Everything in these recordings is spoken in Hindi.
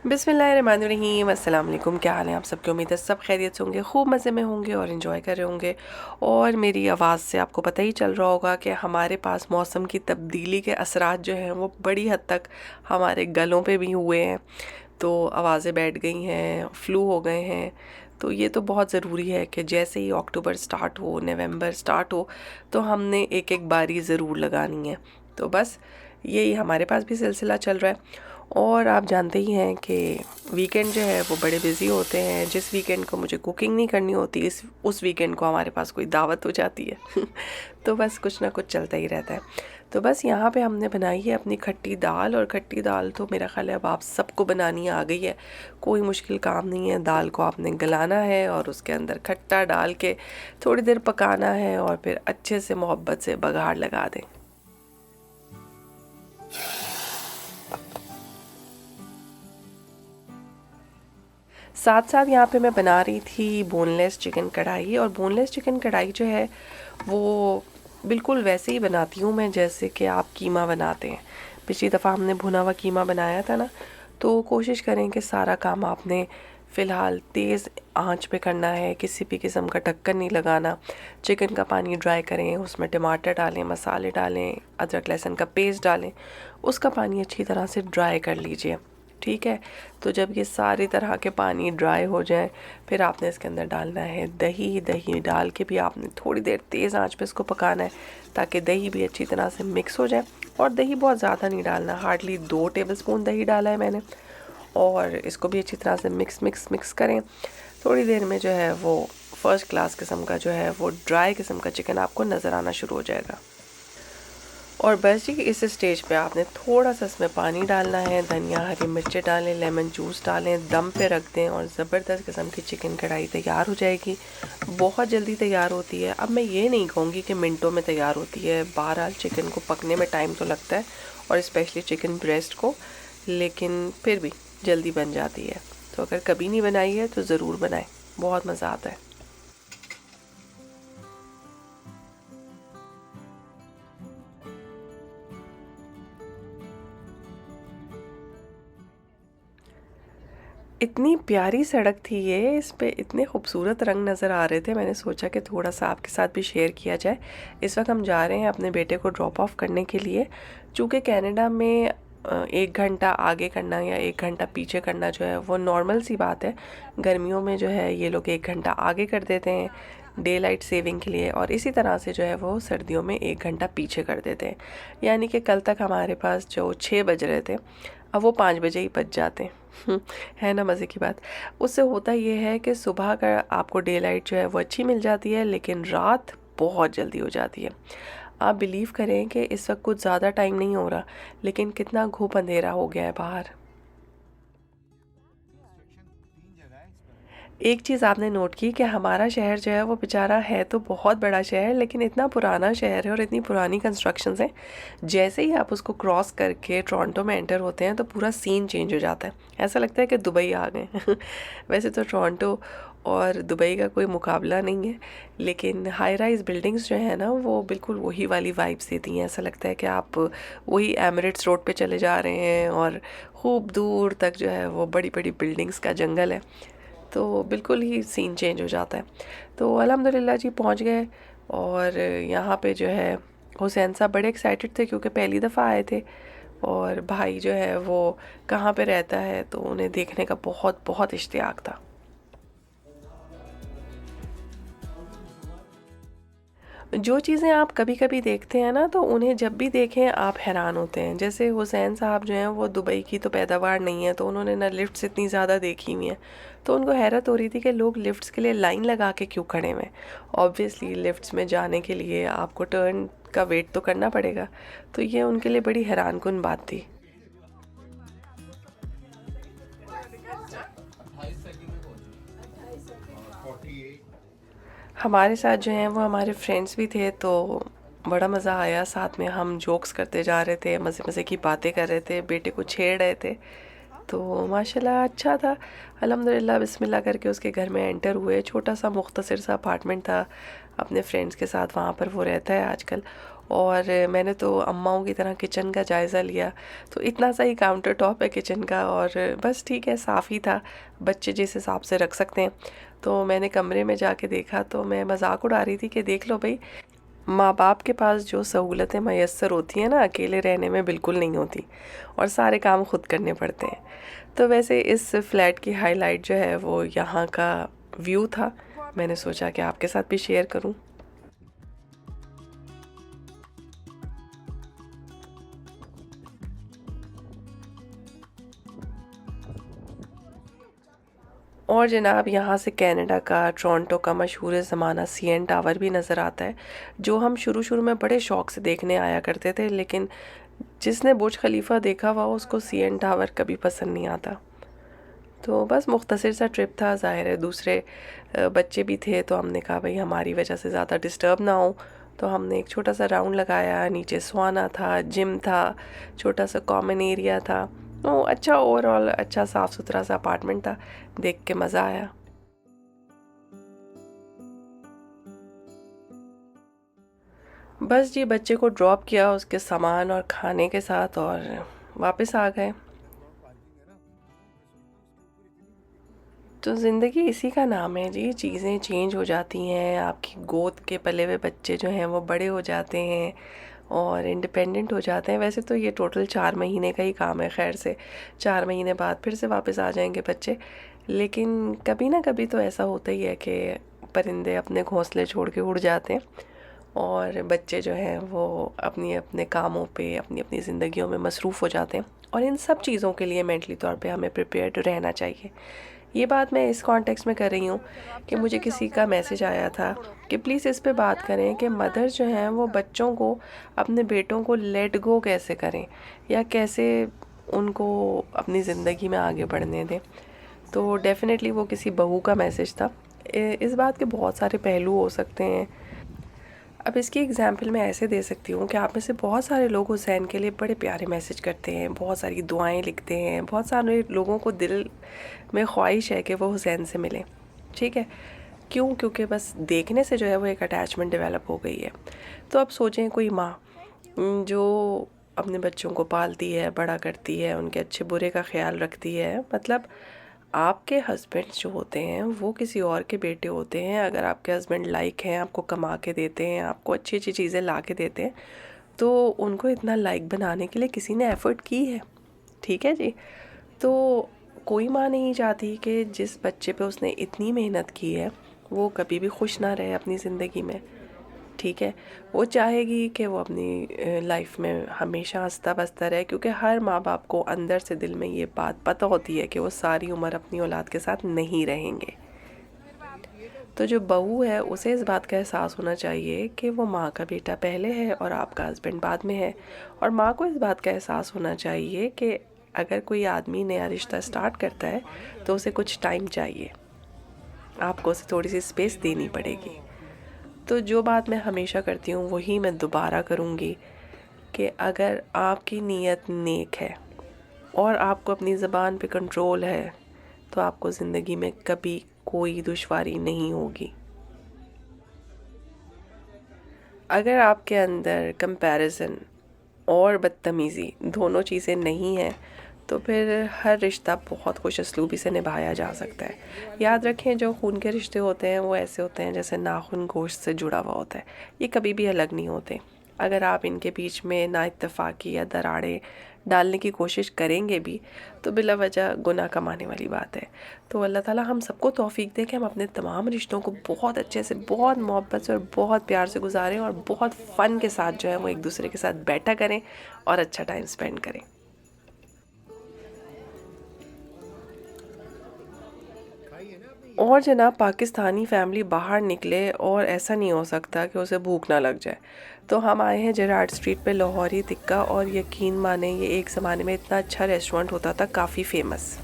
बिस्मिल्लाहिर्रहमानिर्रहीम, अस्सलाम वालेकुम। क्या हाल है आप सबके? उम्मीद है सब खैरियत से होंगे, खूब मज़े में होंगे और इन्जॉय कर रहे होंगे। और मेरी आवाज़ से आपको पता ही चल रहा होगा कि हमारे पास मौसम की तब्दीली के असरात जो हैं वो बड़ी हद तक हमारे गलों पे भी हुए हैं। तो आवाज़ें बैठ गई हैं, फ्लू हो गए हैं। तो ये तो बहुत ज़रूरी है कि जैसे ही अक्टूबर स्टार्ट हो, नवंबर स्टार्ट हो, तो हमने एक एक बारी ज़रूर लगानी है। तो बस यही हमारे पास भी सिलसिला चल रहा है। और आप जानते ही हैं कि वीकेंड जो है वो बड़े बिज़ी होते हैं। जिस वीकेंड को मुझे कुकिंग नहीं करनी होती, इस उस वीकेंड को हमारे पास कोई दावत हो जाती है। तो बस कुछ ना कुछ चलता ही रहता है। तो बस यहाँ पे हमने बनाई है अपनी खट्टी दाल, और खट्टी दाल तो मेरा ख्याल है अब आप सबको बनानी आ गई है। कोई मुश्किल काम नहीं है। दाल को आपने गलाना है और उसके अंदर खट्टा डाल के थोड़ी देर पकाना है और फिर अच्छे से मोहब्बत से बघाड़ लगा दें। साथ साथ यहाँ पे मैं बना रही थी बोनलेस चिकन कढ़ाई। और बोनलेस चिकन कढ़ाई जो है वो बिल्कुल वैसे ही बनाती हूँ मैं जैसे कि आप कीमा बनाते हैं। पिछली दफ़ा हमने भुना हुआ कीमा बनाया था ना, तो कोशिश करें कि सारा काम आपने फ़िलहाल तेज़ आंच पे करना है, किसी भी किस्म का ढक्कन नहीं लगाना। चिकन का पानी ड्राई करें, उसमें टमाटर डालें, मसाले डालें, अदरक लहसुन का पेस्ट डालें, उसका पानी अच्छी तरह से ड्राई कर लीजिए। ठीक है। तो जब ये सारी तरह के पानी ड्राई हो जाए, फिर आपने इसके अंदर डालना है दही। दही डाल के भी आपने थोड़ी देर तेज़ आंच पे इसको पकाना है ताकि दही भी अच्छी तरह से मिक्स हो जाए। और दही बहुत ज़्यादा नहीं डालना, हार्डली 2 टेबलस्पून दही डाला है मैंने। और इसको भी अच्छी तरह से मिक्स मिक्स मिक्स करें। थोड़ी देर में जो है वो फर्स्ट क्लास किस्म का जो है वो ड्राई किस्म का चिकन आपको नज़र आना शुरू हो जाएगा। और बस जी इस स्टेज पे आपने थोड़ा सा इसमें पानी डालना है, धनिया हरी मिर्चें डालें, लेमन जूस डालें, दम पे रख दें और ज़बरदस्त किस्म की चिकन कढ़ाई तैयार हो जाएगी। बहुत जल्दी तैयार होती है। अब मैं ये नहीं कहूँगी कि मिनटों में तैयार होती है, बहरहाल चिकन को पकने में टाइम तो लगता है, और स्पेशली चिकन ब्रेस्ट को, लेकिन फिर भी जल्दी बन जाती है। तो अगर कभी नहीं बनाई है तो ज़रूर बनाएं, बहुत मज़ा आता है। इतनी प्यारी सड़क थी ये, इस पे इतने खूबसूरत रंग नज़र आ रहे थे, मैंने सोचा कि थोड़ा सा आपके साथ भी शेयर किया जाए। इस वक्त हम जा रहे हैं अपने बेटे को ड्रॉप ऑफ करने के लिए। चूँकि कनाडा में 1 घंटा आगे करना या 1 घंटा पीछे करना जो है वो नॉर्मल सी बात है। गर्मियों में जो है ये लोग 1 घंटा आगे कर देते हैं डे लाइट सेविंग के लिए, और इसी तरह से जो है वो सर्दियों में 1 घंटा पीछे कर देते हैं। यानी कि कल तक हमारे पास जो 6 बज रहे थे, अब वो 5 बजे ही बज जाते हैं। है ना मज़े की बात। उससे होता ये है कि सुबह का आपको डे लाइट जो है वो अच्छी मिल जाती है, लेकिन रात बहुत जल्दी हो जाती है। आप बिलीव करें कि इस वक्त कुछ ज़्यादा टाइम नहीं हो रहा, लेकिन कितना घुप अंधेरा हो गया है बाहर। एक चीज़ आपने नोट की कि हमारा शहर जो है वो बेचारा है तो बहुत बड़ा शहर, लेकिन इतना पुराना शहर है और इतनी पुरानी कंस्ट्रक्शंस हैं। जैसे ही आप उसको क्रॉस करके टोरंटो में एंटर होते हैं तो पूरा सीन चेंज हो जाता है, ऐसा लगता है कि दुबई आ गए। वैसे तो टोरंटो और दुबई का कोई मुकाबला नहीं है, लेकिन हाई राइज बिल्डिंग्स जो है ना वो बिल्कुल वही वाली वाइब्स देती हैं। ऐसा लगता है कि आप वही एमिरेट्स रोड पे चले जा रहे हैं और खूब दूर तक जो है वो बड़ी बड़ी बिल्डिंग्स का जंगल है। तो बिल्कुल ही सीन चेंज हो जाता है। तो अल्हम्दुलिल्लाह जी पहुंच गए। और यहाँ पे जो है हुसैन साहब बड़े एक्साइटेड थे क्योंकि पहली दफ़ा आए थे, और भाई जो है वो कहाँ पे रहता है तो उन्हें देखने का बहुत बहुत इश्तियाक था। जो चीज़ें आप कभी कभी देखते हैं ना तो उन्हें जब भी देखें आप हैरान होते हैं। जैसे हुसैन साहब जो हैं वो दुबई की तो पैदावार नहीं है, तो उन्होंने ना लिफ्ट्स इतनी ज़्यादा देखी हुई हैं। तो उनको हैरत हो रही थी कि लोग लिफ्ट्स के लिए लाइन लगा के क्यों खड़े हुए हैं। ऑब्वियसली लिफ्ट्स में जाने के लिए आपको टर्न का वेट तो करना पड़ेगा। तो ये उनके लिए बड़ी हैरानकुन बात थी। हमारे साथ जो हैं वो हमारे फ्रेंड्स भी थे, तो बड़ा मज़ा आया। साथ में हम जोक्स करते जा रहे थे, मज़े मज़े की बातें कर रहे थे, बेटे को छेड़ रहे थे। तो माशाल्लाह अच्छा था। अल्हम्दुलिल्लाह बिस्मिल्लाह करके उसके घर में एंटर हुए। छोटा सा मुख्तसर सा अपार्टमेंट था, अपने फ्रेंड्स के साथ वहाँ पर वो रहता है आजकल। और मैंने तो अम्माओं की तरह किचन का जायज़ा लिया। तो इतना सा ही काउंटर टॉप है किचन का और बस ठीक है, साफ़ ही था, बच्चे जिस हिसाब से रख सकते हैं। तो मैंने कमरे में जाके देखा तो मैं मजाक उड़ा रही थी कि देख लो भाई, माँ बाप के पास जो सहूलतें मैसर होती हैं ना, अकेले रहने में बिल्कुल नहीं होती और सारे काम खुद करने पड़ते हैं। तो वैसे इस फ्लैट की हाईलाइट जो है वो यहाँ का व्यू था। मैंने सोचा कि आपके साथ भी शेयर करूँ। और जनाब यहाँ से कनाडा का टोरंटो का मशहूर ज़माना सीएन टावर भी नज़र आता है, जो हम शुरू शुरू में बड़े शौक़ से देखने आया करते थे, लेकिन जिसने बुर्ज खलीफा देखा हुआ उसको सीएन टावर कभी पसंद नहीं आता। तो बस मुख्तसर सा ट्रिप था, ज़ाहिर है दूसरे बच्चे भी थे, तो हमने कहा भाई हमारी वजह से ज़्यादा डिस्टर्ब ना हो। तो हमने एक छोटा सा राउंड लगाया, नीचे स्वाना था, जिम था, छोटा सा कॉमन एरिया था। तो अच्छा, ओवरऑल अच्छा साफ़ सुथरा सा अपार्टमेंट था, देख के मज़ा आया। बस जी, बच्चे को ड्रॉप किया उसके सामान और खाने के साथ और वापस आ गए। तो ज़िंदगी इसी का नाम है जी, चीज़ें चेंज हो जाती हैं, आपकी गोद के पले हुए बच्चे जो हैं वो बड़े हो जाते हैं और इंडिपेंडेंट हो जाते हैं। वैसे तो ये टोटल 4 महीने का ही काम है, खैर से 4 महीने बाद फिर से वापस आ जाएंगे बच्चे। लेकिन कभी ना कभी तो ऐसा होता ही है कि परिंदे अपने घोंसले छोड़ के उड़ जाते हैं और बच्चे जो हैं वो अपनी अपने कामों पे, अपनी अपनी ज़िंदगियों में मसरूफ़ हो जाते हैं। और इन सब चीज़ों के लिए मेंटली तौर पे हमें प्रिपेयर्ड रहना चाहिए। ये बात मैं इस कॉन्टेक्स्ट में कर रही हूँ कि मुझे किसी का मैसेज आया था कि प्लीज़ इस पे बात करें कि मदर्स जो हैं वो बच्चों को, अपने बेटों को लेट गो कैसे करें या कैसे उनको अपनी ज़िंदगी में आगे बढ़ने दें। तो डेफ़िनेटली वो किसी बहू का मैसेज था। इस बात के बहुत सारे पहलू हो सकते हैं। अब इसकी एग्जांपल मैं ऐसे दे सकती हूँ कि आप में से बहुत सारे लोग हुसैन के लिए बड़े प्यारे मैसेज करते हैं, बहुत सारी दुआएं लिखते हैं, बहुत सारे लोगों को दिल में ख्वाहिश है कि वो हुसैन से मिलें। ठीक है, क्यों? क्योंकि बस देखने से जो है वो एक अटैचमेंट डेवलप हो गई है। तो अब सोचें कोई माँ जो अपने बच्चों को पालती है, बड़ा करती है, उनके अच्छे बुरे का ख्याल रखती है, मतलब आपके हस्बैंड जो होते हैं वो किसी और के बेटे होते हैं। अगर आपके हस्बैंड लाइक हैं, आपको कमा के देते हैं, आपको अच्छी अच्छी चीज़ें ला के देते हैं, तो उनको इतना लाइक बनाने के लिए किसी ने एफ़र्ट की है। ठीक है जी। तो कोई माँ नहीं चाहती कि जिस बच्चे पे उसने इतनी मेहनत की है वो कभी भी खुश ना रहे अपनी ज़िंदगी में। ठीक है, वो चाहेगी कि वो अपनी लाइफ में हमेशा हंसता बसता रहे, क्योंकि हर माँ बाप को अंदर से दिल में ये बात पता होती है कि वो सारी उम्र अपनी औलाद के साथ नहीं रहेंगे। तो जो बहू है उसे इस बात का एहसास होना चाहिए कि वो माँ का बेटा पहले है और आपका हस्बैंड बाद में है। और माँ को इस बात का एहसास होना चाहिए कि अगर कोई आदमी नया रिश्ता स्टार्ट करता है तो उसे कुछ टाइम चाहिए, आपको उसे थोड़ी सी स्पेस देनी पड़ेगी। तो जो बात मैं हमेशा करती हूँ वही मैं दोबारा करूँगी कि अगर आपकी नीयत नेक है और आपको अपनी ज़बान पे कंट्रोल है तो आपको ज़िंदगी में कभी कोई दुश्वारी नहीं होगी। अगर आपके अंदर कंपैरिजन और बदतमीज़ी दोनों चीज़ें नहीं हैं तो फिर हर रिश्ता बहुत खुश असलूबी से निभाया जा सकता है। याद रखें, जो खून के रिश्ते होते हैं वो ऐसे होते हैं जैसे नाखून गोश्त से जुड़ा हुआ होता है, ये कभी भी अलग नहीं होते। अगर आप इनके बीच में नाइत्तेफाकी या दरारें डालने की कोशिश करेंगे भी तो बिला वजह गुनाह कमाने वाली बात है। तो अल्लाह ताला हम सबको तौफीक दे कि हम अपने तमाम रिश्तों को बहुत अच्छे से, बहुत मोहब्बत से और बहुत प्यार से गुजारें और बहुत फ़न के साथ जो है वो एक दूसरे के साथ बैठा करें और अच्छा टाइम स्पेंड करें। और जनाब, पाकिस्तानी फैमिली बाहर निकले और ऐसा नहीं हो सकता कि उसे भूख ना लग जाए। तो हम आए हैं जेराड स्ट्रीट पे लाहौरी टिक्का, और यकीन माने ये एक ज़माने में इतना अच्छा रेस्टोरेंट होता था, काफ़ी फेमस।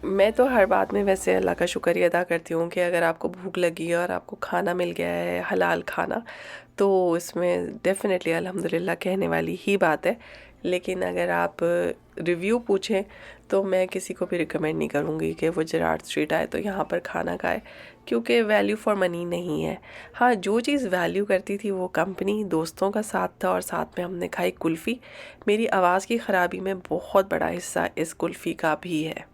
मैं तो हर बात में वैसे अल्लाह का शुक्रिया अदा करती हूँ कि अगर आपको भूख लगी है और आपको खाना मिल गया है, हलाल खाना, तो इसमें डेफ़िनेटली अल्हम्दुलिल्लाह कहने वाली ही बात है। लेकिन अगर आप रिव्यू पूछें तो मैं किसी को भी रिकमेंड नहीं करूँगी कि वो जेराड स्ट्रीट आए तो यहाँ पर खाना खाए, क्योंकि वैल्यू फॉर मनी नहीं है। हाँ, जो चीज़ वैल्यू करती थी वो कंपनी, दोस्तों का साथ था और साथ में हमने खाई कुल्फ़ी। मेरी आवाज़ की ख़राबी में बहुत बड़ा हिस्सा इस कुल्फ़ी का भी है।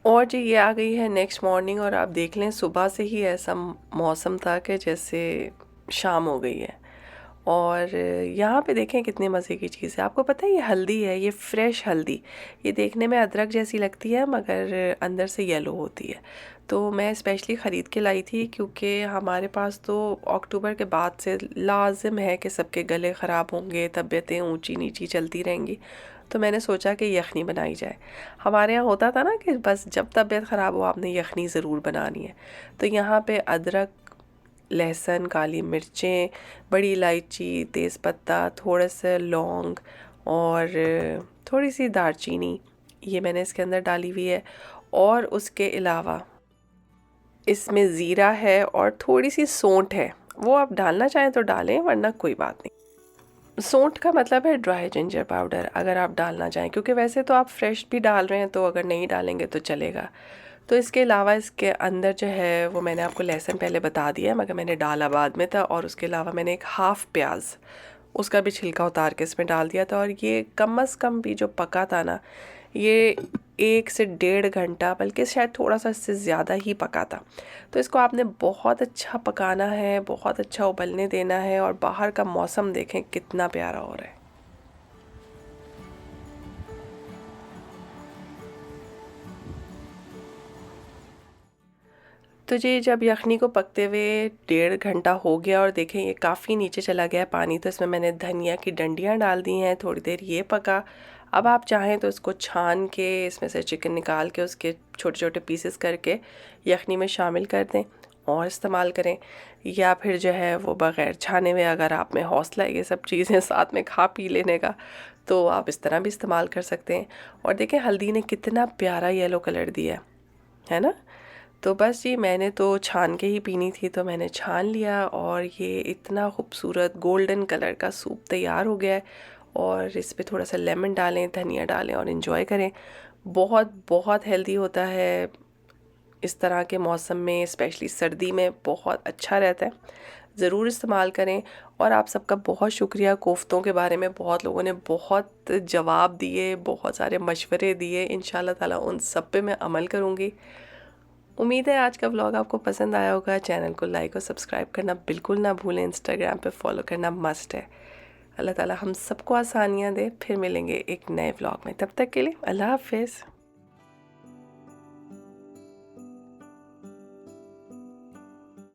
और जी ये आ गई है नेक्स्ट मॉर्निंग और आप देख लें सुबह से ही ऐसा मौसम था कि जैसे शाम हो गई है। और यहाँ पे देखें कितने मज़े की चीज़ है। आपको पता है ये हल्दी है, ये फ्रेश हल्दी। ये देखने में अदरक जैसी लगती है मगर अंदर से येलो होती है। तो मैं स्पेशली ख़रीद के लाई थी क्योंकि हमारे पास तो अक्टूबर के बाद से लाजिम है कि सबके गले ख़राब होंगे, तबीयतें ऊंची नीची चलती रहेंगी। तो मैंने सोचा कि यखनी बनाई जाए। हमारे यहाँ होता था ना कि बस जब तबीयत ख़राब हो आपने यखनी ज़रूर बनानी है। तो यहाँ पे अदरक, लहसुन, काली मिर्चें, बड़ी इलायची, तेज़पत्ता, थोड़ा सा लौंग और थोड़ी सी दालचीनी, ये मैंने इसके अंदर डाली हुई है। और उसके अलावा इसमें ज़ीरा है और थोड़ी सी सौंठ है। वो आप डालना चाहें तो डालें वरना कोई बात नहीं। सौंठ का मतलब है ड्राई जिंजर पाउडर, अगर आप डालना चाहें, क्योंकि वैसे तो आप फ्रेश भी डाल रहे हैं तो अगर नहीं डालेंगे तो चलेगा। तो इसके अलावा इसके अंदर जो है वो मैंने आपको लहसुन पहले बता दिया है मगर मैंने डाला बाद में था। और उसके अलावा मैंने एक हाफ़ प्याज उसका भी छिलका उतार के इसमें डाल दिया था। और ये कम अज़ कम भी जो पका था ना, ये 1 से 1.5 घंटा, बल्कि शायद थोड़ा सा इससे ज़्यादा ही पका था। तो इसको आपने बहुत अच्छा पकाना है, बहुत अच्छा उबलने देना है। और बाहर का मौसम देखें कितना प्यारा हो रहा है। तो जी जब यखनी को पकते हुए 1.5 घंटा हो गया और देखें ये काफ़ी नीचे चला गया है पानी, तो इसमें मैंने धनिया की डंडियाँ डाल दी हैं। थोड़ी देर ये पका। अब आप चाहें तो इसको छान के इसमें से चिकन निकाल के उसके छोटे छोटे पीसेस करके यखनी में शामिल कर दें और इस्तेमाल करें। या फिर जो है वो बग़ैर छाने हुए, अगर आप में हौसला है ये सब चीज़ें साथ में खा पी लेने का, तो आप इस तरह भी इस्तेमाल कर सकते हैं। और देखें हल्दी ने कितना प्यारा येलो कलर दिया है ना। तो बस जी मैंने तो छान के ही पीनी थी तो मैंने छान लिया और ये इतना खूबसूरत गोल्डन कलर का सूप तैयार हो गया है। और इस पे थोड़ा सा लेमन डालें, धनिया डालें और इन्जॉय करें। बहुत बहुत हेल्दी होता है इस तरह के मौसम में, स्पेशली सर्दी में बहुत अच्छा रहता है। ज़रूर इस्तेमाल करें। और आप सबका बहुत शुक्रिया। कोफ्तों के बारे में बहुत लोगों ने बहुत जवाब दिए, बहुत सारे मशवरे दिए। इंशाल्लाह ताला उन सब पे मैं अमल करूँगी। उम्मीद है आज का व्लॉग आपको पसंद आया होगा। चैनल को लाइक और सब्सक्राइब करना बिल्कुल ना भूलें। इंस्टाग्राम पे फॉलो करना मस्ट है। अल्लाह ताला हम सबको आसानियाँ दे। फिर मिलेंगे एक नए व्लॉग में, तब तक के लिए अल्लाह हाफिज़।